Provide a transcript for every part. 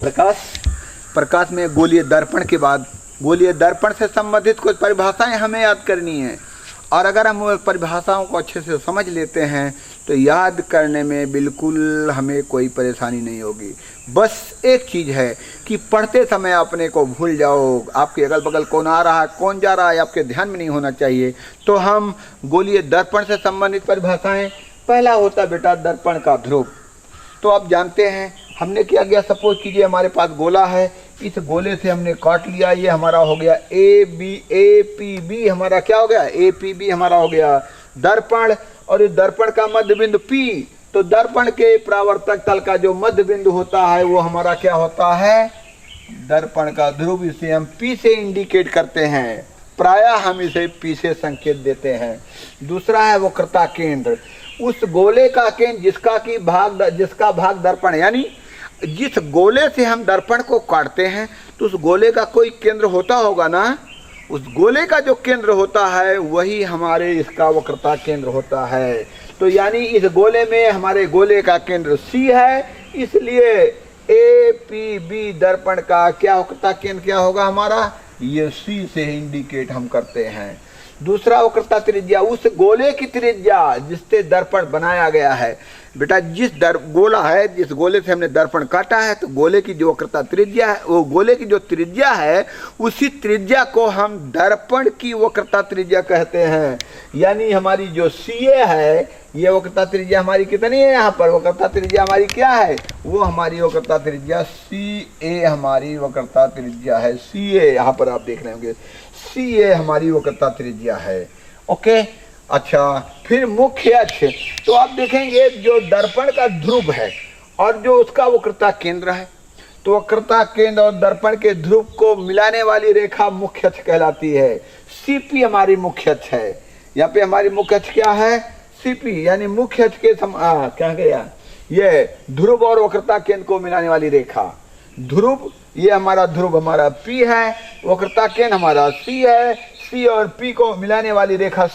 प्रकाश में गोलीय दर्पण के बाद गोलीय दर्पण से संबंधित कुछ परिभाषाएं हमें याद करनी है, और अगर हम उन परिभाषाओं को अच्छे से समझ लेते हैं तो याद करने में बिल्कुल हमें कोई परेशानी नहीं होगी। बस एक चीज़ है कि पढ़ते समय अपने को भूल जाओ, आपके अगल बगल कौन आ रहा है कौन जा रहा है आपके ध्यान में नहीं होना चाहिए। तो हम गोलीय दर्पण से संबंधित परिभाषाएं, पहला होता बेटा दर्पण का ध्रुव। तो आप जानते हैं हमने क्या किया, सपोज कीजिए हमारे पास गोला है, इस गोले से हमने काट लिया, ये हमारा हो गया ए पी बी हमारा क्या हो गया, ए पी बी हमारा हो गया दर्पण, और इस दर्पण का मध्य बिंदु पी। तो दर्पण के परावर्तक तल का जो मध्य बिंदु होता है वो हमारा क्या होता है, दर्पण का ध्रुव। इसे हम पी से इंडिकेट करते हैं, प्रायः हम इसे पी से संकेत देते हैं। दूसरा है वक्रता केंद्र, उस गोले का केंद्र जिसका भाग दर्पण, यानी जिस गोले से हम दर्पण को काटते हैं तो उस गोले का कोई केंद्र होता होगा ना, उस गोले का जो केंद्र होता है वही हमारे इसका वक्रता केंद्र होता है। तो यानी इस गोले में हमारे गोले का केंद्र सी है, इसलिए ए पी बी दर्पण का क्या वक्रता केंद्र क्या होगा हमारा, ये सी से इंडिकेट हम करते हैं। दूसरा वक्रता त्रिज्या, उस गोले की त्रिज्या जिससे दर्पण बनाया गया है। बेटा जिस गोला है, जिस गोले से हमने दर्पण काटा है, तो गोले की जो वक्रता त्रिज्या है, वो गोले की जो त्रिज्या है उसी त्रिज्या को हम दर्पण की वक्रता त्रिज्या कहते हैं। यानी हमारी जो CA है, ये वक्रता त्रिज्या हमारी कितनी है, यहाँ पर वक्रता त्रिज्या हमारी क्या है, वो हमारी वक्रता त्रिज्या CA हमारी वक्रता त्रिज्या है। CA यहाँ पर आप देख रहे होंगे, CA हमारी वक्रता त्रिज्या है। ओके, अच्छा, फिर मुख्य अक्ष। तो आप देखेंगे जो दर्पण का ध्रुव है और जो उसका वक्रता केंद्र है, तो वक्रता केंद्र और दर्पण के ध्रुव को मिलाने वाली रेखा मुख्य अक्ष कहलाती है। CP हमारी मुख्य अक्ष है। यहाँ पे हमारी मुख्य अक्ष क्या है, CP, यानी मुख्य अक्ष के क्या गया, ये ध्रुव और वक्रता केंद्र को मिलाने वाली रेखा। ध्रुव, ये हमारा ध्रुव हमारा P है, वक्रता केंद्र हमारा C है, C और P को मिलाने वाली रेखा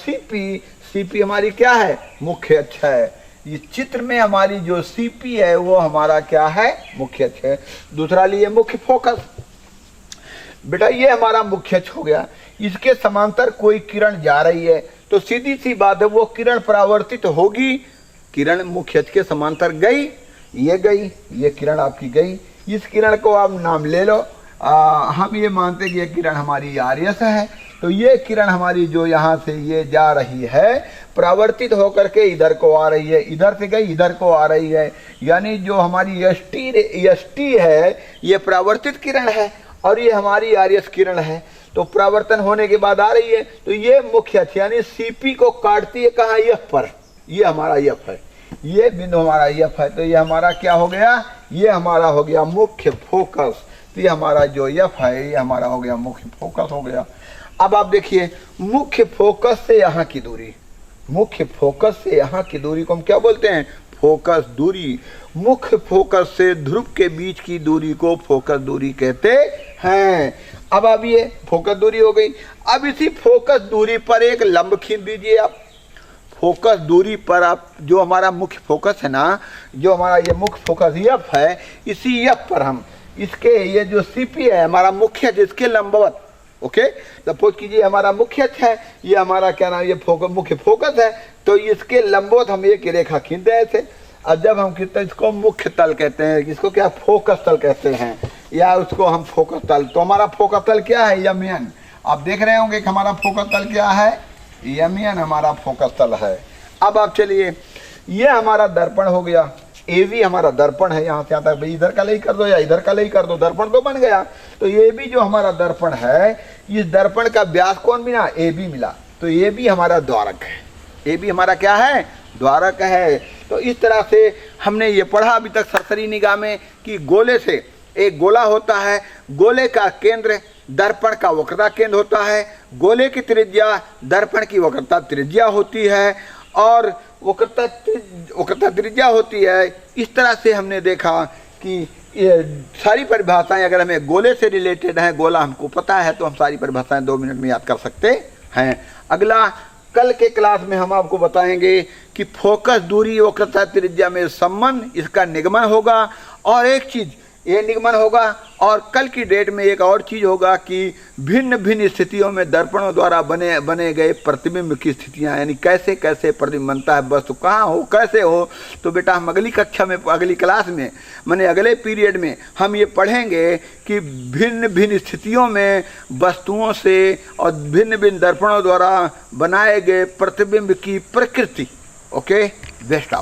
CP हमारी क्या है, मुख्य अक्ष है। इस चित्र में हमारी जो CP है वो हमारा क्या है, मुख्य अक्ष है। दूसरा लिए मुख्य फोकस। बेटा ये हमारा मुख्य अक्ष हो गया, इसके समांतर कोई किरण जा रही है तो सीधी सी बात है वो किरण परावर्तित होगी। किरण मुख्य अक्ष के समांतर गई, ये किरण आपकी गई, इस किरण को आप नाम ले लो। हम ये मानते कि ये किरण हमारी आर्यस है, तो ये किरण हमारी जो यहाँ से ये जा रही है परावर्तित होकर के इधर को आ रही है, इधर से गई इधर को आ रही है। यानी जो हमारी एसटी है ये परावर्तित किरण है और ये हमारी आर्यस किरण है, तो परावर्तन होने के बाद आ रही है। तो ये मुख्य अक्ष यानी CP को काटती है कहाँ, F पर, ये हमारा F है, ये बिंदु हमारा F है। तो ये हमारा क्या हो गया, ये हमारा हो गया मुख्य फोकस। तो ये हमारा जो F है ये हमारा हो गया मुख्य फोकस हो गया। अब आप देखिए मुख्य फोकस से यहाँ की दूरी, मुख्य फोकस से यहाँ की दूरी को हम क्या बोलते हैं, फोकस दूरी। मुख्य फोकस से ध्रुव के बीच की दूरी को फोकस दूरी कहते हैं। अब ये फोकस दूरी हो गई। अब इसी फोकस दूरी पर एक लंब खींच दीजिए आप। फोकस दूरी पर आप जो हमारा मुख्य फोकस है ना, जो हमारा ये मुख्य फोकस F है, इसी F पर हम इसके ये जो CP है हमारा मुख्य, जिसके लंबवत, ओके, सपोज कीजिए हमारा मुख्य अक्ष है, ये हमारा क्या नाम, ये मुख्य फोकस है, तो इसके लंबवत हम एक रेखा खींचते हैं ऐसे। और जब हम खींचते हैं इसको मुख्य तल कहते हैं, इसको क्या फोकस तल कहते हैं, या उसको हम फोकस तल। तो हमारा फोकस तल क्या है, MN। आप देख रहे होंगे कि हमारा फोकस तल क्या है, MN हमारा फोकस तल है। अब आप चलिए, ये हमारा दर्पण हो गया, AV हमारा दर्पण है, यहाँ से यहाँ तक, भाई इधर का लई कर दो या इधर का लई कर दो, दर्पण तो बन गया। तो AB जो हमारा दर्पण है, इस दर्पण का व्यास कौन मिला, AB मिला, तो AB हमारा द्वारक है। AB हमारा क्या है, द्वारक है। तो इस तरह से हमने ये पढ़ा अभी तक सरसरी निगाह में कि गोले से, एक गोला होता है, गोले का केंद्र दर्पण का वक्रता केंद्र होता है, गोले की त्रिज्या दर्पण की वक्रता त्रिज्या होती है, और वक्रता त्रिज्या होती है। इस तरह से हमने देखा कि ये सारी परिभाषाएं अगर हमें गोले से रिलेटेड हैं, गोला हमको पता है, तो हम सारी परिभाषाएं 2 मिनट में याद कर सकते हैं। अगला कल के क्लास में हम आपको बताएंगे कि फोकस दूरी वक्रता त्रिज्या में संबंध, इसका निगमन होगा। और एक चीज़, ये निगमन होगा। और कल की डेट में एक और चीज़ होगा कि भिन्न भिन्न स्थितियों में दर्पणों द्वारा बने गए प्रतिबिंब की स्थितियां, यानी कैसे कैसे प्रतिबिंब बनता है, वस्तु कहाँ हो, कैसे हो। तो बेटा हम अगली कक्षा में, अगली क्लास में, माने अगले पीरियड में हम ये पढ़ेंगे कि भिन्न भिन्न स्थितियों में वस्तुओं से और भिन्न भिन्न दर्पणों द्वारा बनाए गए प्रतिबिंब की प्रकृति। Okay, best of.